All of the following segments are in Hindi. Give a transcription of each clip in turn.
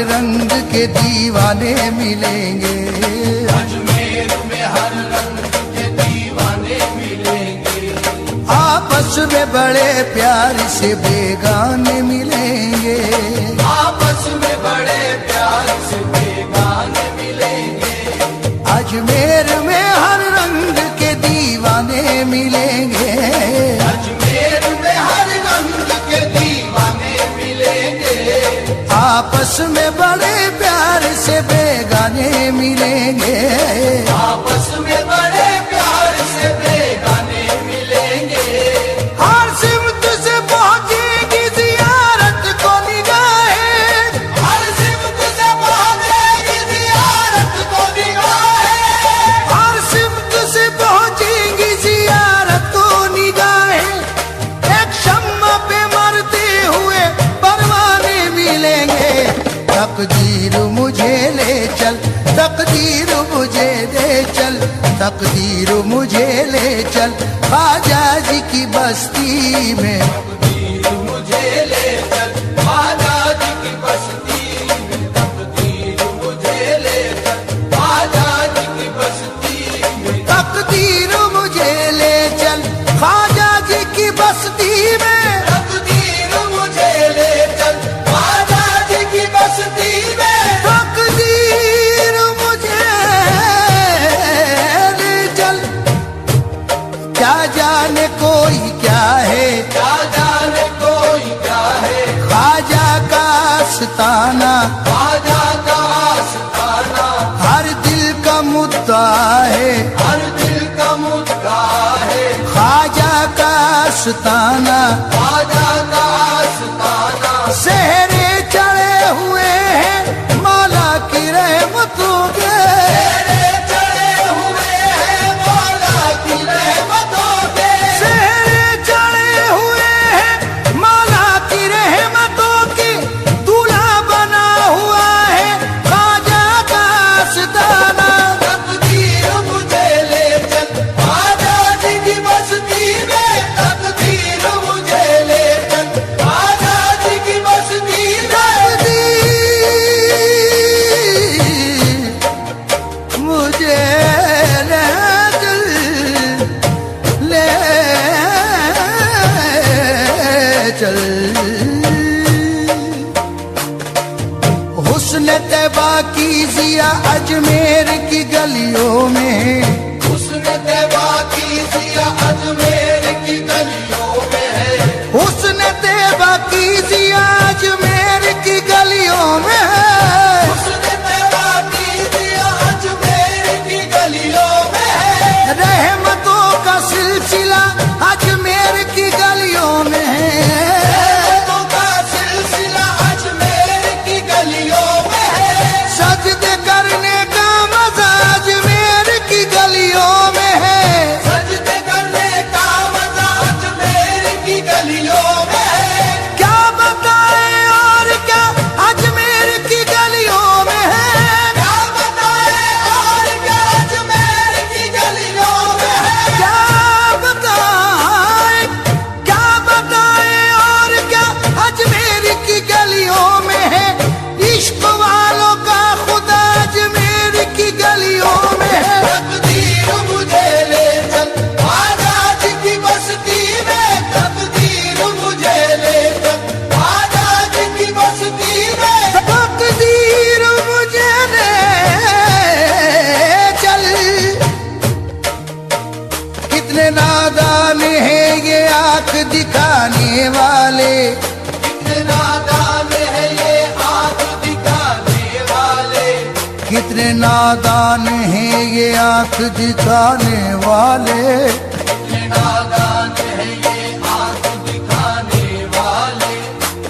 रंग के दीवाने मिलेंगे। अजमेर में हर रंग के दीवाने मिलेंगे। आपस में बड़े प्यार से बेगाने मिलेंगे। आपस में बड़े प्यार से बेगाने मिलेंगे। अजमेर में हर रंग के दीवाने मिलेंगे। अजमेर में हर रंग के दीवाने मिलेंगे। आपस में बड़े प्यार से बेगाने मिलेंगे। आपस में बड़े प्यार से बेगाने मिलेंगे। हर सिमत से पहुंचेगी जियारत को निगाहें। हर सिमत से पहुंचेगी जियारत को निगाहें। हर सिमत से पहुंचेगी जियारत को निगाहें। एक शम्मा पे मरते हुए परवाने मिलेंगे। तकदीर मुझे ले चल, तकदीर मुझे ले चल, तकदीर मुझे ले चल ख्वाजा जी की बस्ती में। तकदीर मुझे ले चल ख्वाजा जी की बस्ती में। तकदीर मुझे ले चल ख्वाजा जी की बस्ती में। तकदीर मुझे ले चल ख्वाजा जी की बस्ती में। तकदीर मुझे ले चल ख्वाजा जी की बस्ती में। तकदीर मुझे ले चल, क्या जाने कोई क्या है, क्या जाने कोई क्या है। ख्वाजा का आस्ताना ख्वाजा का आस्ताना हर दिल का मुद्दा है। हर दिल का मुद्दा है। ख्वाजा का आस्ताना ख्वाजा का आस्ताना सहरे चढ़े हुए हैं मौला की रहमतों के। तेरे चढ़े हुए हैं मौला की रहमतों के। सहरे चढ़े हुए हैं मौला की रहमतों की। दूल्हा बना हुआ है ख्वाजा का आस्ताना। तकदीर मुझे ले चल ख्वाजा जी की बस्ती में। तकदीर मुझे ले चल ख्वाजा जी की बस्ती में। तकदीर मुझे ले चल, ले चल। हुस्न तैबा की जिया अजमेर की गलियों में। उसने तैबा की जिया अजमेर की गलियों में है। हुस्न तैबा की जिया अजमेर की गलियों में है। उसने तैबा की जिया अजमेर की गलियों में है। रहमतों का सिलसिला अजमेर की गलियों में है। रहमतों का सिलसिला अजमेर की गलियों में है। सजदे करने का मजा अजमेर की गलियों में है। सजदे करने का मजा अजमेर की गलियों में है। क्या बताएं और क्या अजमेर की गलियों में है। क्या बताएं और क्या अजमेर की गलियों में है। क्या बताएं, क्या बताएं और क्या अजमेर की गलियों में है। इश्क वालों का खुदा अजमेर की गलियों में है। तकदीर मुझे ले चल ख्वाजा जी की बस्ती में। तकदीर मुझे ले चल ख्वाजा जी की बस्ती में। तकदीर मुझे ले चल। कितने नादान हैं ये आंख दिखाने वाले। कितने नादान है ये आंख दिखाने वाले। कितने नादान हैं ये आंख दिखाने वाले। कितने नादान है ये आंख दिखाने वाले।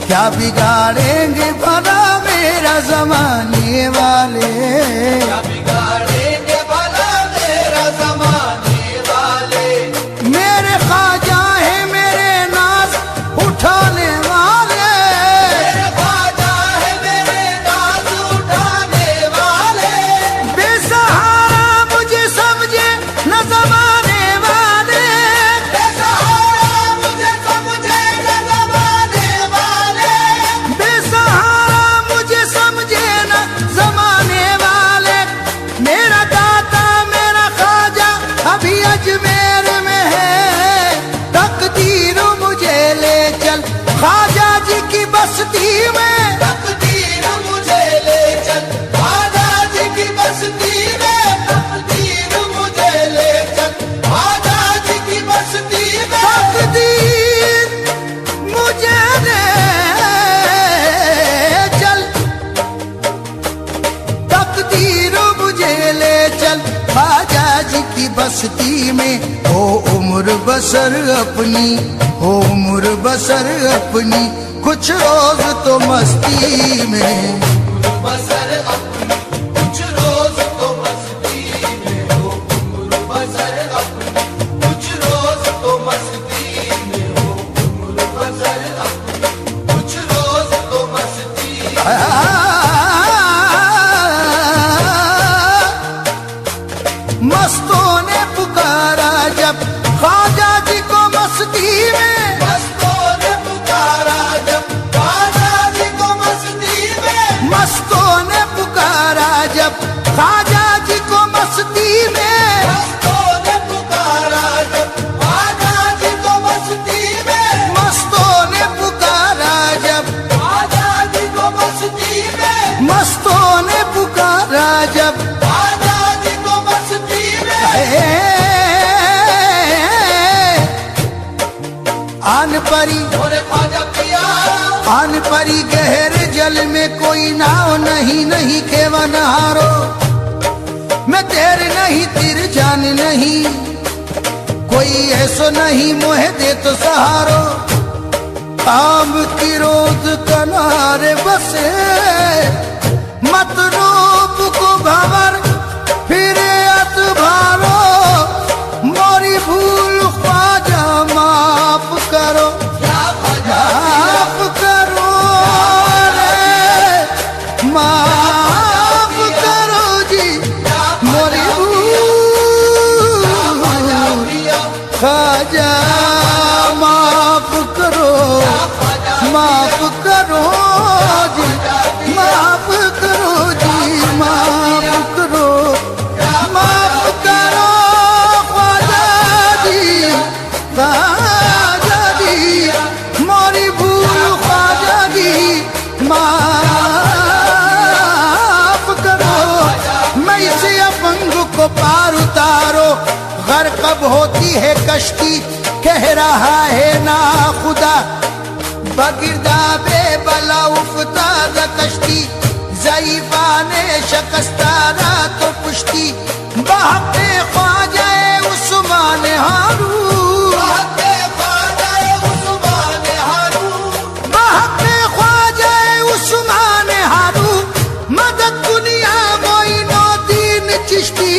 क्या बिगाड़ेंगे भला मेरा जमाने वाले। क्या बिगाड़ेंगे भला मेरा जमाने वाले। मेरे ख्वाजा है मेरे नाज उठाने वाले। मेरे ख्वाजा है मेरे नाज उठाने वाले। बेसहारा मुझे समझे न जमाने वाले। बेसहारा मुझे समझे न जमाने वाले। बेसहारा मुझे समझे उम्र बसर अपनी, हो उम्र बसर अपनी, कुछ रोज तो मस्ती में। बसर अपनी कुछ रोज तो मस्ती में हो, उम्र बसर अपनी कुछ रोज तो मस्ती में हो, उम्र बसर अपनी कुछ रोज तो मस्ती में। मस्तों ने पुकारा जब ख्वाजा जी को मस्ती में, मस्तों ने पुकारा जब ख्वाजा जी को मस्ती में, मस्तों ने पुकारा जब ख्वाजा जी को मस्ती में, मस्तों ने पुकारा जब ख्वाजा जी को मस्ती में, मस्तों ने पुकारा जब, ख्वाजा जी को मस्ती में, मस्तों ने पुकारा जब, ख्वाजा जी को मस्ती में। आन परी बोले ख्वाजा पिया, आन परी गहरे जल में कोई नाव नहीं, नहीं खेवा नहारो, मैं तेरे नहीं तीर जान नहीं, कोई ऐसो नहीं मोहे दे तो सहारो। काम की रोज किनारे बसे मत रूप को भंवर, फिरे अत भारो, मोरी भूल ख्वाजा माफ करो, क्या ख्वाजा माफ करो रे, माफ करो जी मोरी भूल, पिया, ख्वाजा माफ करो, माफ करो जी, माफ करो जी, माफ करो, माफ करो ख्वाजा जी, ख्वाजा जी मोरी भूल, ख्वाजा जी माफ करो, मैं इसे अपंग को पार उतारो, घर कब होती है कश्ती, कह रहा है ना खुदा, बगिरदा बेबला उफ्ताद कश्ती, ज़ईफ़ा ने शकस्तारा तो पुश्ती, बहके ख्वाजा उस्मान हारून, बहके ख्वाजा उस्मान हारून, बहके ख्वाजा उस्मान हारून, मदद दुनिया मोइनुद्दीन चिश्ती।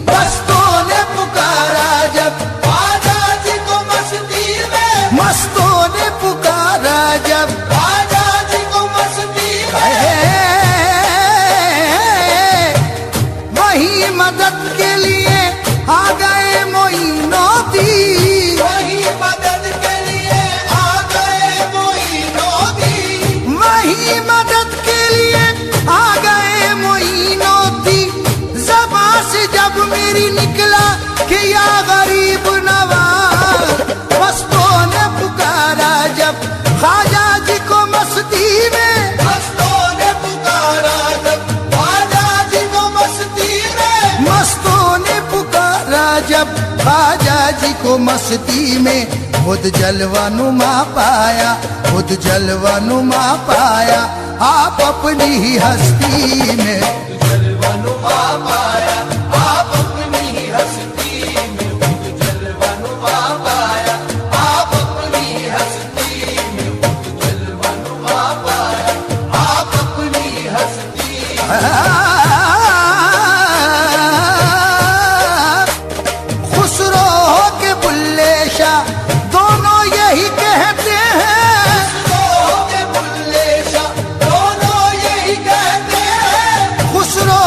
मस्तों ने पुकारा जब ख्वाजा जी को मस्ती में, मस्तों ने पुकारा जब, ख्वाजा जी को मस्ती में, वही मदद के लिए आ गए मोइनुद्दीन, वही मदद के लिए आ गए मोइनुद्दीन, वही मदद के लिए आ गए मोइनुद्दीन, ज़बां से जब मेरी निकला कि या गरीब नवाज, मस्तों ने पुकारा जब ख्वाजा जी को मस्ती में, मस्तों ने पुकारा जब ख्वाजा जी को मस्ती में, मस्तों ने पुकारा जब ख्वाजा जी को मस्ती में, खुद जलवा नुमा पाया, खुद जलवा नुमा पाया, आप अपनी ही हस्ती में। जलवानुमा पाया आप अपनी ही हस्ती में, खुद जलवानुमा पाया आप अपनी ही हस्ती में, खुद जलवानुमा पाया आप अपनी ही हस्ती में। खुसरो के बुल्ले शाह दोनों यही कहते हैं, खुसरो के बुल्ले शाह दोनों यही कहते हैं, खुसरो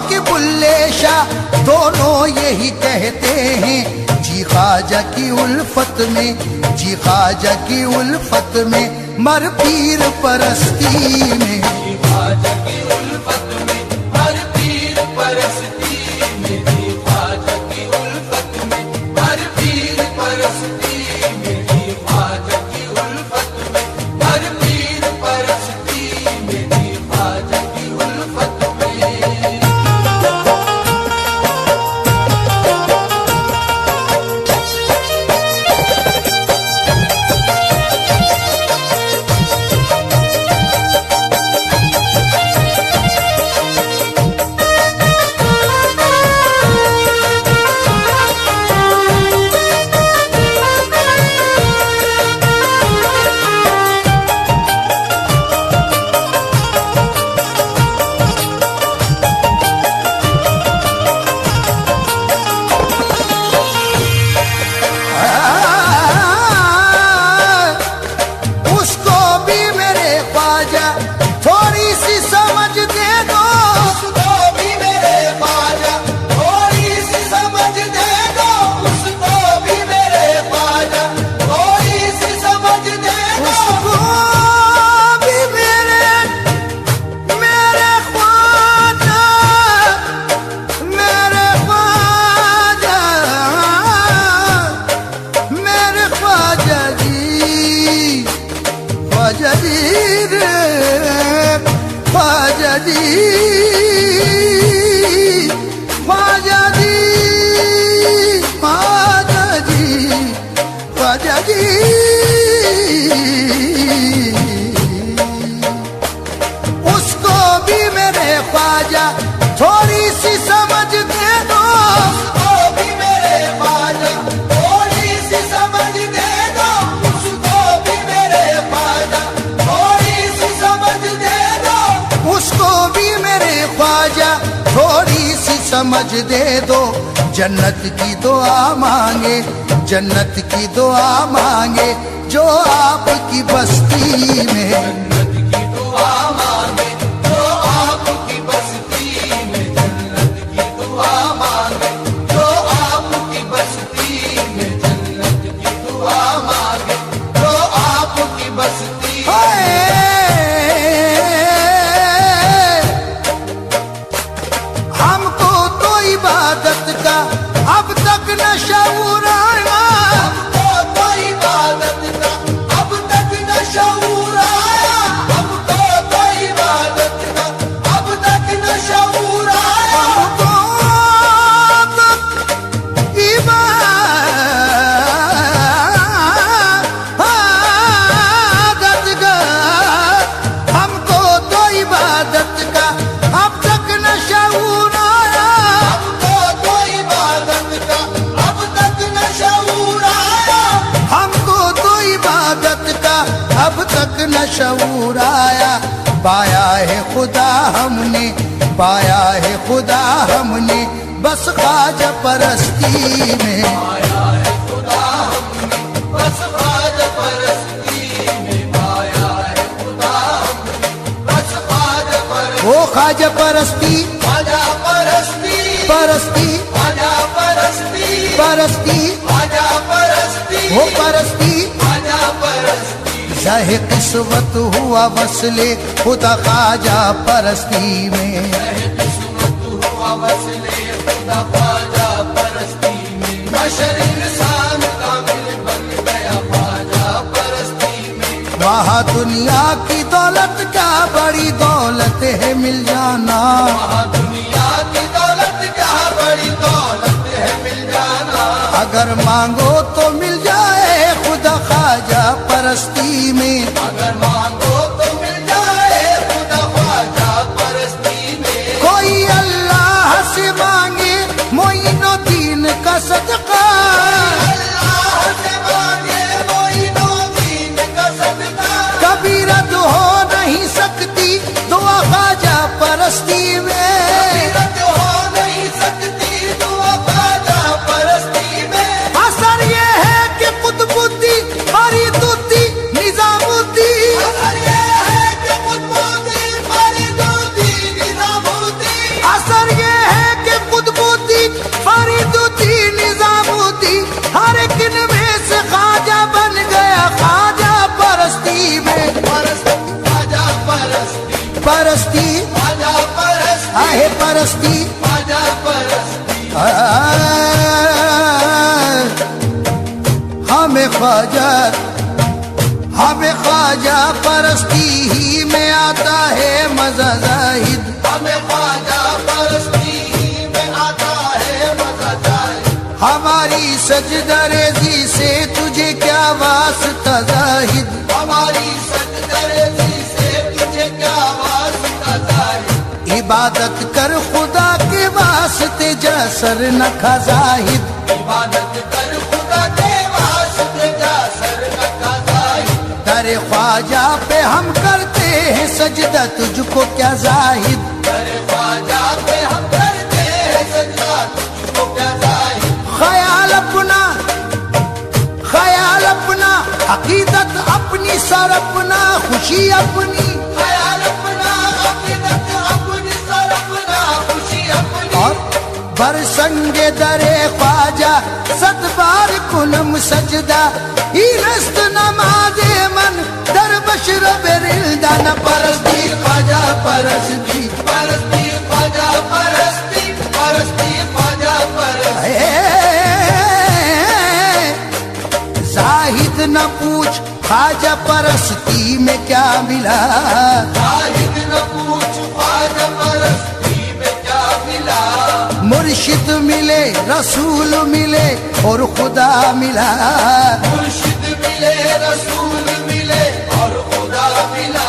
के बुल्ले शाह दोनों यही कहते हैं, जी ख्वाजा की उल्फत में, जी ख्वाजा की उल्फत में, मर पीर परस्ती में। ख्वाजा की उल्फत में हर पीर परस्ती में, ख्वाजा की उल्फत में हर पीर परस्ती में, ख्वाजा की उल्फत में हर पीर परस्ती में, ख्वाजा की उल्फत में। समझ दे दो, जन्नत की दुआ मांगे, जन्नत की दुआ मांगे जो आपकी बस्ती में। जन्नत की दुआ मांगे जो आपकी बस्ती में, जन्नत की दुआ मांगे जो आपकी बस्ती में, जन्नत की दुआ मांगे जो आपकी बस्ती में। हमको तो इबादत का अब तक न शऊर आया, हमको तो इबादत का अब तक न शऊर आया, हमको तो इबादत का अब तक न शऊर आया, हमको तो इबादत का, हमको तो इबादत का अब तक न शऊर आया, हमको तो इबादत का अब तक न शऊर आया, हमको तो इबादत का अब तक न शऊर आया। पाया है खुदा हमने, पाया है खुदा हमने बस ख्वाजा परस्ती में। आया है खुदा हमने बस ख्वाजा परस्ती में, आया है खुदा हमने बस ख्वाजा परस्ती, वो ख्वाजा परस्ती, ख्वाजा परस्ती, परस्ती, ख्वाजा परस्ती, परस्ती, ख्वाजा परस्ती, वो परस्ती। ख्वाजा परस्ती, चाहे किस्मत हुआ वसले खुदा ख्वाजा परस्ती में। किस्मत हुआ वसले खुदा ख्वाजा परस्ती में, बशर इंसान कामिल बन गया ख्वाजा परस्ती में। वहाँ दुनिया की दौलत क्या बड़ी दौलत है मिल जाना, वहाँ दुनिया की दौलत क्या बड़ी दौलत है मिल जाना, अगर मांगो तो मिल जाए खुदा ख्वाजा परस्ती में। अगर मांगो तो मिल जाए खुदा ख्वाजा परस्ती में। कोई अल्लाह से मांगे मोइनुद्दीन का सदका, अल्लाह से मांगे मोइनुद्दीन का सदका, कभी रद्द हो नहीं सकती दुआ ख्वाजा परस्ती में। रद्द हो नहीं सकती दुआ ख्वाजा परस्ती में। असर ये है कि कुतुबुद्दीन फरीदुद्दीन निजामुद्दीन, असर ये है कि कुतुबुद्दीन फरीदुद्दीन निजामुद्दीन, असर ये है कि कुतुबुद्दीन फरीदुद्दीन निजामुद्दीन हर एक में से ख्वाजा बन गया ख्वाजा परस्ती में। परस्ती ख्वाजा परस्ती, परस्ती ख्वाजा परस्ती, आहे परस्ती, ख्वाजा परस्ती, हमें ख्वाजा, हमें ख्वाजा परस्ती ही में आता है मजा जाहिद। हमें ख्वाजा परस्ती में आता है मजा जाहिद। हमारी सजदरेजी से तुझे क्या वास्ता जाहिद, हमारी सजदरेजी से तुझे क्या वास्ता जाहिद। इबादत कर खुदा के वास्ते जसर न खा जाहिद। इबादत कर खुदा के वास्ते जा सर रखा जाहिद। दरे ख्वाजा पे हम करते हैं सजदा तुझको क्या जाहिद। तेरे ख्वाजा पे हम करते हैं सजदा तुझको क्या जाहिद। ख्याल अपना, ख्याल अपना, अकीदत अपनी, सर अपना, खुशी अपनी, ख्याल अपना, अकीदत अपनी, सर अपना, खुशी अपनी। और बरसंगे दरे ख्वाजा सत बार कुनम सजदा इनस्त नमाजे मन दर बशर बेरिल्दा न परस्ती ख्वाजा परस्ती। परस्ती ख्वाजा परस्ती, परस्ती ख्वाजा परस्ती। जाहिद न पूछ ख्वाजा परस्ती में क्या मिला, जाहिद न पूछ ख्वाजा परस्ती में क्या मिला। मुर्शिद मिले रसूल मिले और खुदा मिला। मुर्शिद मिले रसूल मिले और खुदा मिला।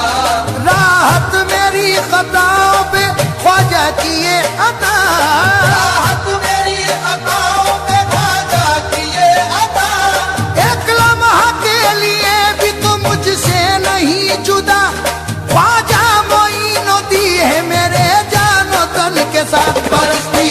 राहत मेरी खताओं पे ख्वाजा किए अता, राहत मेरी खताओं पे ख्वाजा किए अता। एक लम्हा के लिए भी तो मुझसे नहीं जुदा ख्वाजा मोइनुद्दीन है मेरे जानो तन के साथ। परस्ती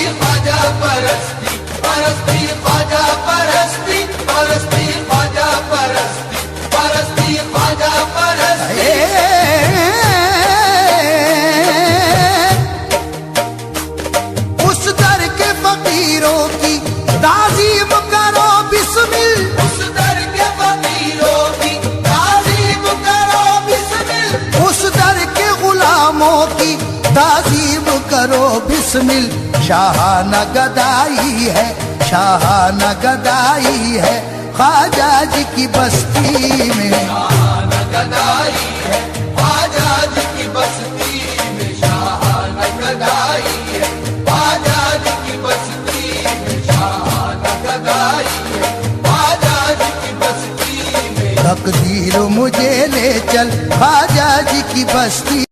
ताज़ीम करो बिस्मिल, शाहाना गदाई है, शाहाना गदाई है ख्वाजा जी की बस्ती में। शाहाना गदाई है ख्वाजा जी की बस्ती में, शाहाना गदाई है ख्वाजा जी की बस्ती में, शाहाना गदाई है ख्वाजा जी की बस्ती में। तकदीर मुझे ले चल ख्वाजा जी की बस्ती